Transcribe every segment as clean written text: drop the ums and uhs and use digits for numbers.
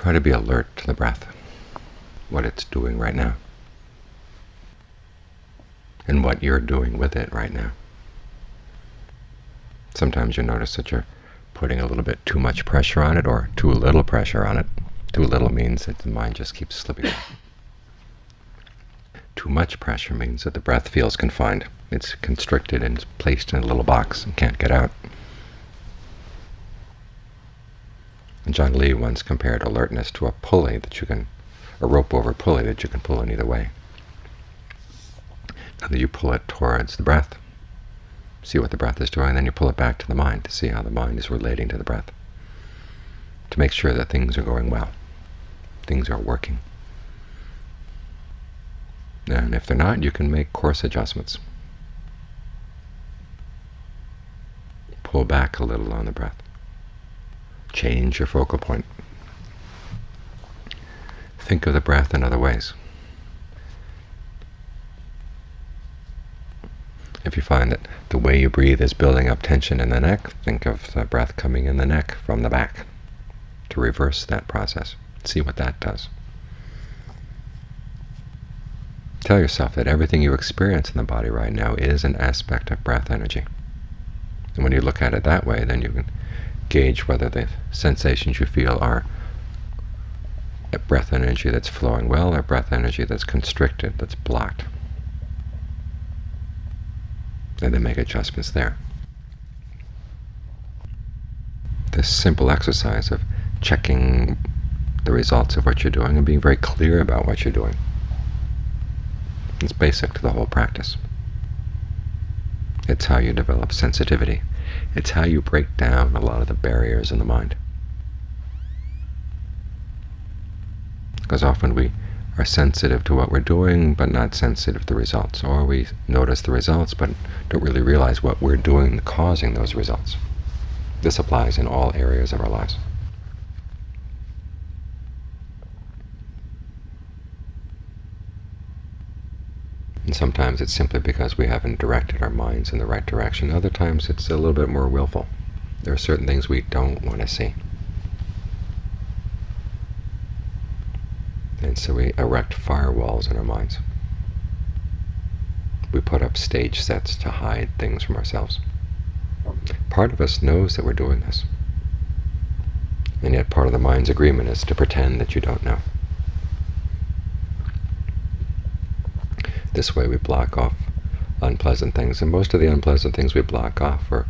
Try to be alert to the breath, what it's doing right now, and what you're doing with it right now. Sometimes you notice that you're putting a little bit too much pressure on it, or too little pressure on it. Too little means that the mind just keeps slipping away. Too much pressure means that the breath feels confined. It's constricted and placed in a little box and can't get out. Ajahn Lee once compared alertness to a pulley a rope over pulley that you can pull in either way. Either you pull it towards the breath, see what the breath is doing, then you pull it back to the mind to see how the mind is relating to the breath, to make sure that things are going well, things are working. And if they're not, you can make course adjustments. Pull back a little on the breath. Change your focal point. Think of the breath in other ways. If you find that the way you breathe is building up tension in the neck, think of the breath coming in the neck from the back to reverse that process. See what that does. Tell yourself that everything you experience in the body right now is an aspect of breath energy. And when you look at it that way, then you can gauge whether the sensations you feel are a breath energy that's flowing well, or breath energy that's constricted, that's blocked. And then make adjustments there. This simple exercise of checking the results of what you're doing and being very clear about what you're doing, it's basic to the whole practice. It's how you develop sensitivity. It's how you break down a lot of the barriers in the mind. Because often we are sensitive to what we're doing, but not sensitive to the results. Or we notice the results, but don't really realize what we're doing causing those results. This applies in all areas of our lives. And sometimes it's simply because we haven't directed our minds in the right direction. Other times it's a little bit more willful. There are certain things we don't want to see. And so we erect firewalls in our minds. We put up stage sets to hide things from ourselves. Part of us knows that we're doing this. And yet part of the mind's agreement is to pretend that you don't know. This way we block off unpleasant things, and most of the unpleasant things we block off are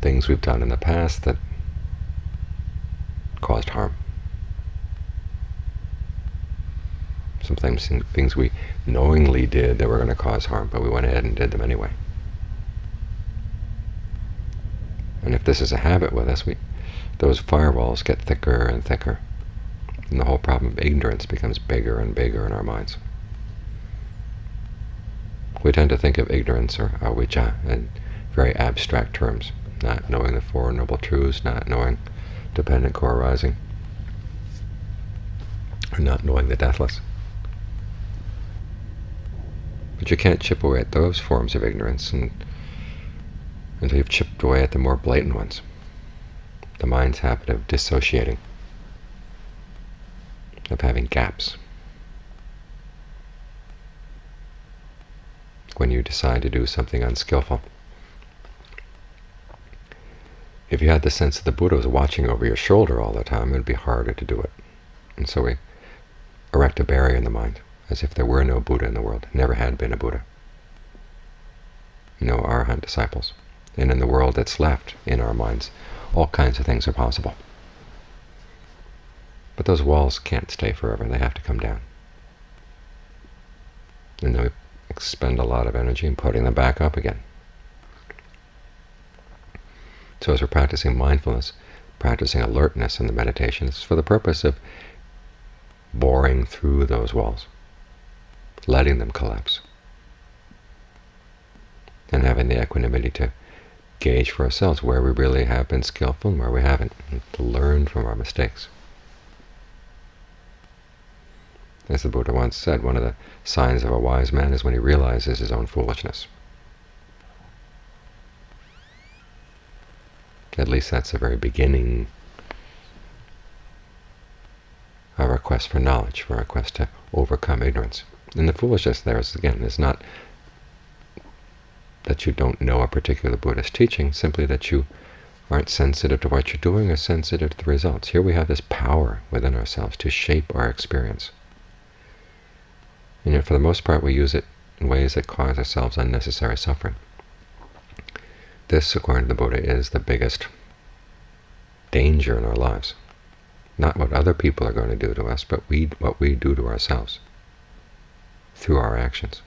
things we've done in the past that caused harm. Sometimes things we knowingly did that were going to cause harm, but we went ahead and did them anyway. And if this is a habit with us, those firewalls get thicker and thicker, and the whole problem of ignorance becomes bigger and bigger in our minds. We tend to think of ignorance, or avijja, in very abstract terms, not knowing the Four Noble Truths, not knowing dependent co-arising, or not knowing the deathless. But you can't chip away at those forms of ignorance until you've chipped away at the more blatant ones. The mind's habit of dissociating, of having gaps. When you decide to do something unskillful. If you had the sense that the Buddha was watching over your shoulder all the time, it would be harder to do it. And so we erect a barrier in the mind, as if there were no Buddha in the world, never had been a Buddha. No Arahant disciples. And in the world that's left in our minds, all kinds of things are possible. But those walls can't stay forever, they have to come down. And then we expend a lot of energy in putting them back up again. So as we're practicing mindfulness, practicing alertness in the meditation, it's for the purpose of boring through those walls, letting them collapse, and having the equanimity to gauge for ourselves where we really have been skillful and where we haven't, and to learn from our mistakes. As the Buddha once said, one of the signs of a wise man is when he realizes his own foolishness. At least that's the very beginning of quest for knowledge, for our quest to overcome ignorance. And the foolishness there is not that you don't know a particular Buddhist teaching, simply that you aren't sensitive to what you're doing or sensitive to the results. Here we have this power within ourselves to shape our experience. And yet for the most part we use it in ways that cause ourselves unnecessary suffering. This, according to the Buddha, is the biggest danger in our lives. Not what other people are going to do to us, but what we do to ourselves through our actions.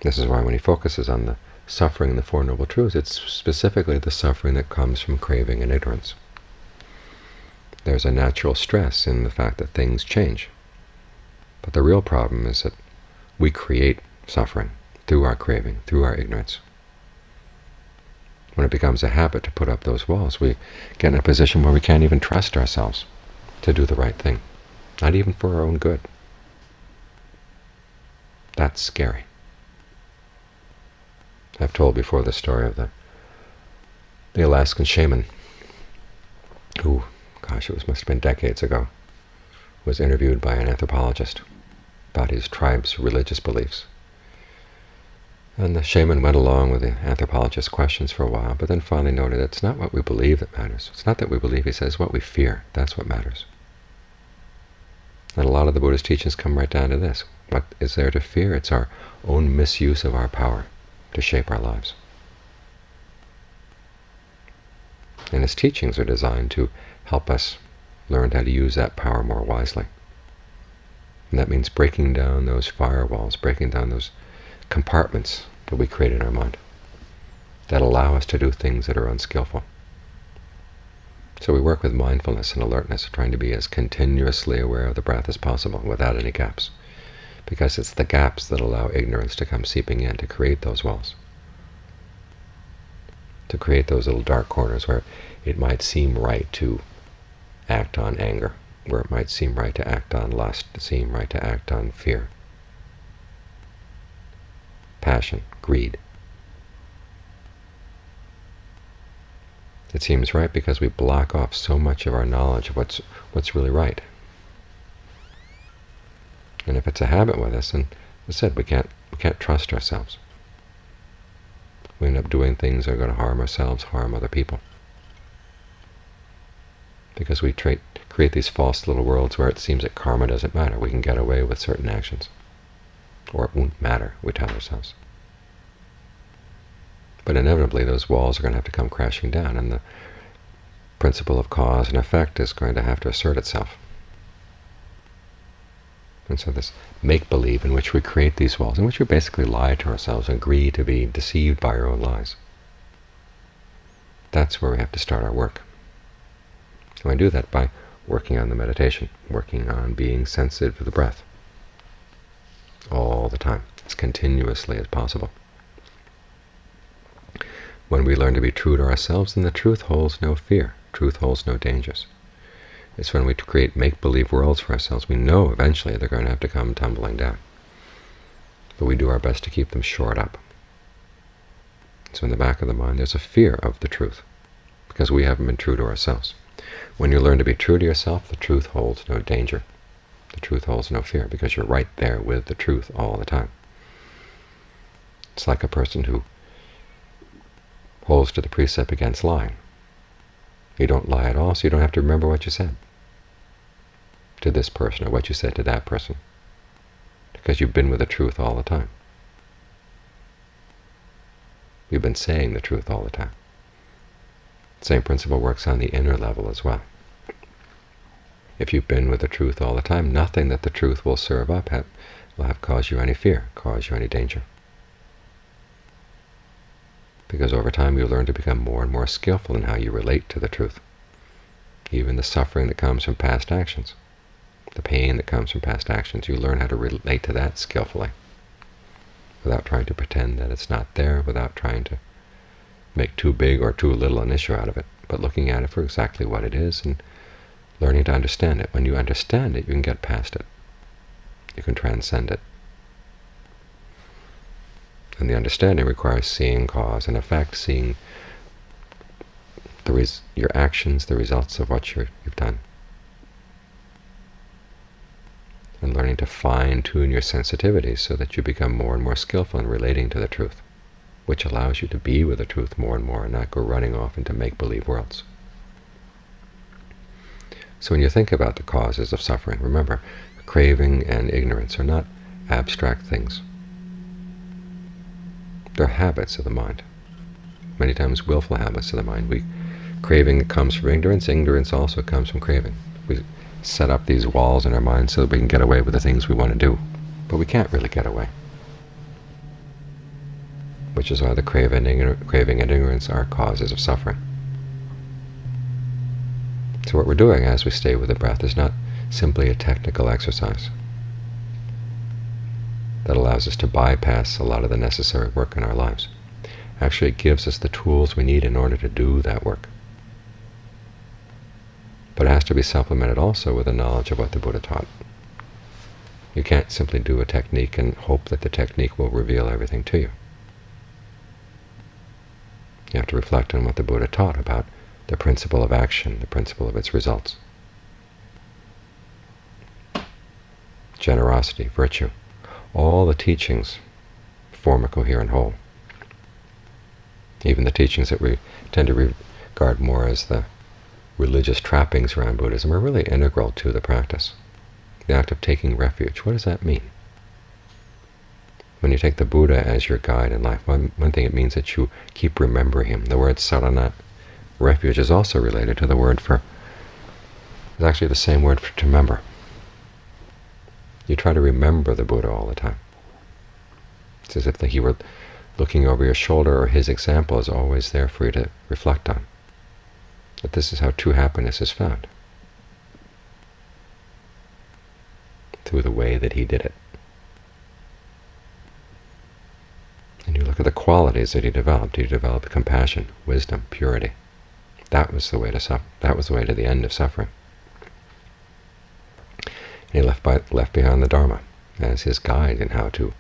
This is why when he focuses on the suffering in the Four Noble Truths, it's specifically the suffering that comes from craving and ignorance. There's a natural stress in the fact that things change. But the real problem is that we create suffering through our craving, through our ignorance. When it becomes a habit to put up those walls, we get in a position where we can't even trust ourselves to do the right thing, not even for our own good. That's scary. I've told before the story of the Alaskan shaman who, gosh, must have been decades ago, was interviewed by an anthropologist about his tribe's religious beliefs. And the shaman went along with the anthropologist's questions for a while, but then finally noted it's not what we believe that matters. It's not that we believe, he says, what we fear. That's what matters. And a lot of the Buddhist teachings come right down to this. What is there to fear? It's our own misuse of our power to shape our lives. And his teachings are designed to help us learn how to use that power more wisely. And that means breaking down those firewalls, breaking down those compartments that we create in our mind that allow us to do things that are unskillful. So we work with mindfulness and alertness, trying to be as continuously aware of the breath as possible without any gaps, because it's the gaps that allow ignorance to come seeping in, to create those walls, to create those little dark corners where it might seem right to act on anger, where it might seem right to act on lust, seem right to act on fear, passion, greed. It seems right because we block off so much of our knowledge of what's really right. And if it's a habit with us, and as I said, we can't trust ourselves. We end up doing things that are going to harm ourselves, harm other people. Because we create these false little worlds where it seems that karma doesn't matter. We can get away with certain actions. Or it won't matter, we tell ourselves. But inevitably those walls are going to have to come crashing down, and the principle of cause and effect is going to have to assert itself. And so this make-believe in which we create these walls, in which we basically lie to ourselves and agree to be deceived by our own lies, that's where we have to start our work. And we do that by working on the meditation, working on being sensitive to the breath all the time, as continuously as possible. When we learn to be true to ourselves, then the truth holds no fear, truth holds no dangers. It's when we create make-believe worlds for ourselves, we know eventually they're going to have to come tumbling down. But we do our best to keep them shored up. So in the back of the mind there's a fear of the truth, because we haven't been true to ourselves. When you learn to be true to yourself, the truth holds no danger. The truth holds no fear, because you're right there with the truth all the time. It's like a person who holds to the precept against lying. You don't lie at all, so you don't have to remember what you said to this person or what you said to that person, because you've been with the truth all the time. You've been saying the truth all the time. The same principle works on the inner level as well. If you've been with the truth all the time, nothing that the truth will serve up will have caused you any fear, cause you any danger. Because over time you learn to become more and more skillful in how you relate to the truth. Even the suffering that comes from past actions, the pain that comes from past actions, you learn how to relate to that skillfully, without trying to pretend that it's not there, without trying to make too big or too little an issue out of it, but looking at it for exactly what it is and learning to understand it. When you understand it, you can get past it. You can transcend it. And the understanding requires seeing cause and effect, seeing your actions, the results of what you've done. and learning to fine-tune your sensitivities so that you become more and more skillful in relating to the truth, which allows you to be with the truth more and more and not go running off into make-believe worlds. So when you think about the causes of suffering, remember, craving and ignorance are not abstract things. They're habits of the mind, many times willful habits of the mind. Craving comes from ignorance. Ignorance also comes from craving. We set up these walls in our minds so that we can get away with the things we want to do, but we can't really get away, which is why the craving and ignorance are causes of suffering. So what we're doing as we stay with the breath is not simply a technical exercise that allows us to bypass a lot of the necessary work in our lives. Actually, it gives us the tools we need in order to do that work. But it has to be supplemented also with a knowledge of what the Buddha taught. You can't simply do a technique and hope that the technique will reveal everything to you. You have to reflect on what the Buddha taught about the principle of action, the principle of its results. Generosity, virtue, all the teachings form a coherent whole. Even the teachings that we tend to regard more as the religious trappings around Buddhism are really integral to the practice. The act of taking refuge, what does that mean? When you take the Buddha as your guide in life, one thing it means that you keep remembering him. The word sarana, refuge, is also related to the word for, it's actually the same word for to remember. You try to remember the Buddha all the time. It's as if he were looking over your shoulder, or his example is always there for you to reflect on. That this is how true happiness is found, through the way that he did it. And you look at the qualities that he developed. He developed compassion, wisdom, purity. That was the way to suffer. That was the way to the end of suffering. And he left behind the Dharma as his guide in how to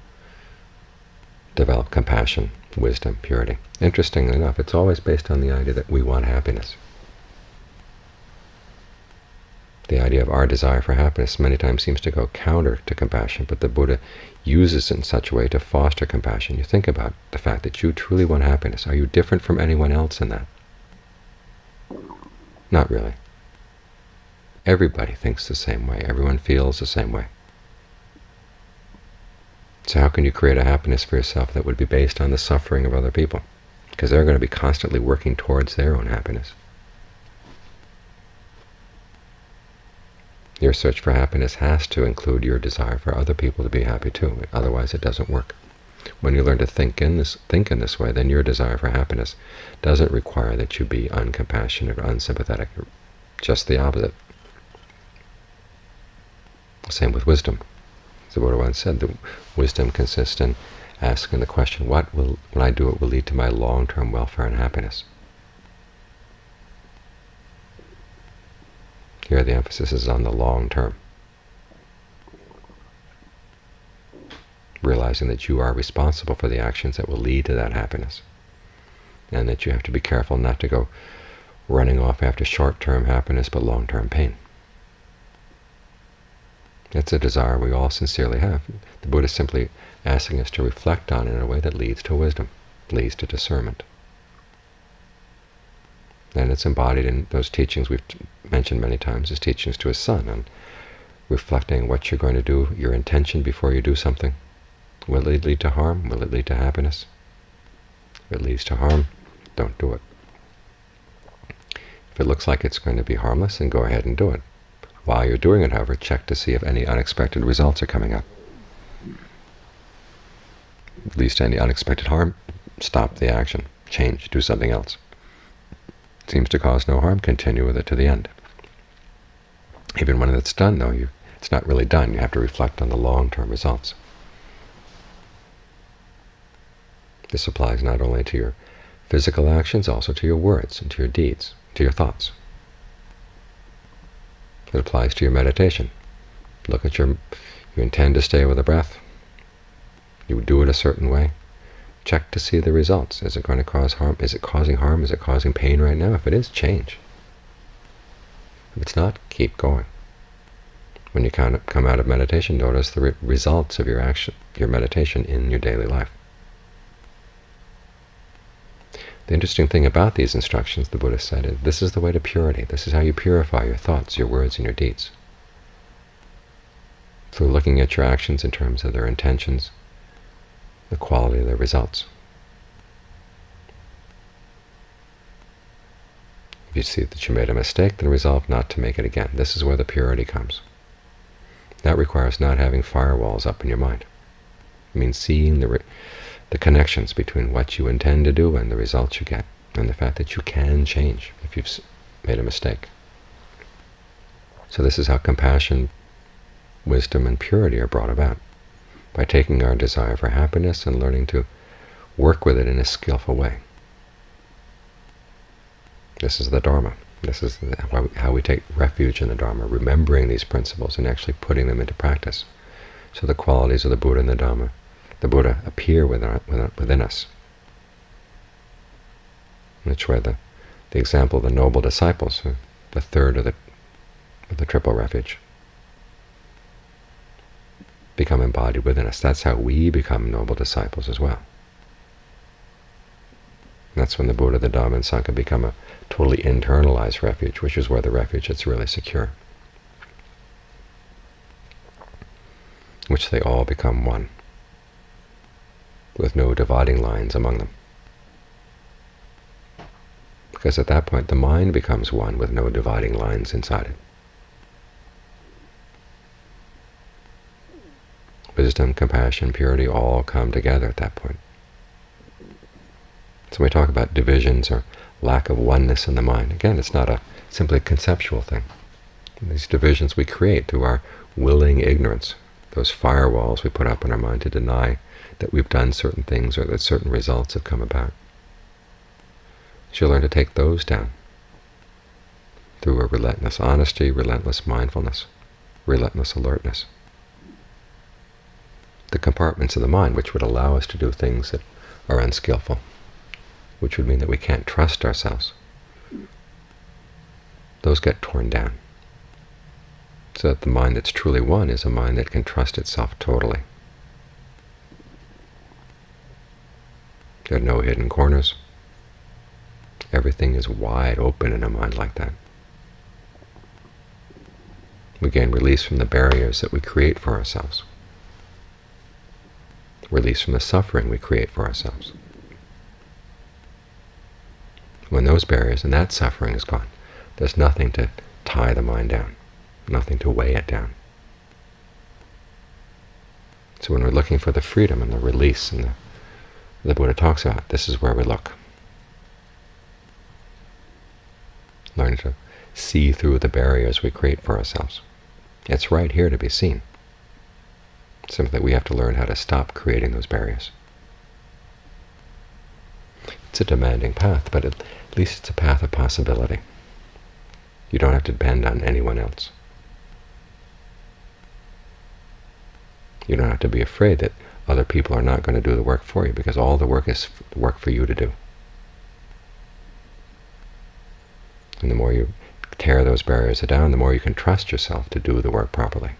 develop compassion, wisdom, purity. Interestingly enough, it's always based on the idea that we want happiness. The idea of our desire for happiness many times seems to go counter to compassion, but the Buddha uses it in such a way to foster compassion. You think about the fact that you truly want happiness. Are you different from anyone else in that? Not really. Everybody thinks the same way. Everyone feels the same way. So how can you create a happiness for yourself that would be based on the suffering of other people? Because they're going to be constantly working towards their own happiness. Your search for happiness has to include your desire for other people to be happy too. Otherwise it doesn't work. When you learn to think in this way, then your desire for happiness doesn't require that you be uncompassionate or unsympathetic. Just the opposite. Same with wisdom. As the Buddha once said, the wisdom consists in asking the question, when I do it, will lead to my long-term welfare and happiness? Here the emphasis is on the long term. Realizing that you are responsible for the actions that will lead to that happiness, and that you have to be careful not to go running off after short-term happiness but long-term pain. It's a desire we all sincerely have. The Buddha is simply asking us to reflect on it in a way that leads to wisdom, leads to discernment. And it's embodied in those teachings we've mentioned many times, as teachings to his son, on reflecting what you're going to do, your intention before you do something. Will it lead to harm? Will it lead to happiness? If it leads to harm, don't do it. If it looks like it's going to be harmless, then go ahead and do it. While you're doing it, however, check to see if any unexpected results are coming up. If it leads to any unexpected harm, stop the action, change, do something else. It seems to cause no harm, continue with it to the end. Even when it's done, though, it's not really done. You have to reflect on the long-term results. This applies not only to your physical actions, also to your words and to your deeds, to your thoughts. It applies to your meditation. Look at you intend to stay with the breath. You do it a certain way. Check to see the results. Is it going to cause harm? Is it causing harm? Is it causing pain right now? If it is, change. If it's not, keep going. When you come out of meditation, notice the results of your action, your meditation in your daily life. The interesting thing about these instructions, the Buddha said, is this is the way to purity. This is how you purify your thoughts, your words, and your deeds. Through looking at your actions in terms of their intentions, the quality of their results. If you see that you made a mistake, then resolve not to make it again. This is where the purity comes. That requires not having firewalls up in your mind. It means seeing the connections between what you intend to do and the results you get, and the fact that you can change if you've made a mistake. So this is how compassion, wisdom, and purity are brought about, by taking our desire for happiness and learning to work with it in a skillful way. This is the Dharma. This is how we take refuge in the Dharma, remembering these principles and actually putting them into practice. So the qualities of the Buddha and the Dhamma, the Buddha, appear within us. Which way the example of the noble disciples, the third of the triple refuge, become embodied within us. That's how we become noble disciples as well. And that's when the Buddha, the Dhamma, and Sangha become a totally internalized refuge, which is where the refuge is really secure, which they all become one, with no dividing lines among them. Because at that point the mind becomes one with no dividing lines inside it. Wisdom, compassion, purity all come together at that point. So when we talk about divisions or lack of oneness in the mind, again, it's not simply a conceptual thing. These divisions we create through our willing ignorance, those firewalls we put up in our mind to deny that we've done certain things or that certain results have come about. So you learn to take those down through a relentless honesty, relentless mindfulness, relentless alertness. The compartments of the mind which would allow us to do things that are unskillful, which would mean that we can't trust ourselves, those get torn down. So that the mind that's truly one is a mind that can trust itself totally. There are no hidden corners. Everything is wide open in a mind like that. We gain release from the barriers that we create for ourselves. Release from the suffering we create for ourselves. When those barriers and that suffering is gone, there's nothing to tie the mind down, nothing to weigh it down. So when we're looking for the freedom and the release and the Buddha talks about, this is where we look. Learning to see through the barriers we create for ourselves. It's right here to be seen. Simply we have to learn how to stop creating those barriers. It's a demanding path, but at least it's a path of possibility. You don't have to depend on anyone else. You don't have to be afraid that other people are not going to do the work for you, because all the work is work for you to do. And the more you tear those barriers down, the more you can trust yourself to do the work properly.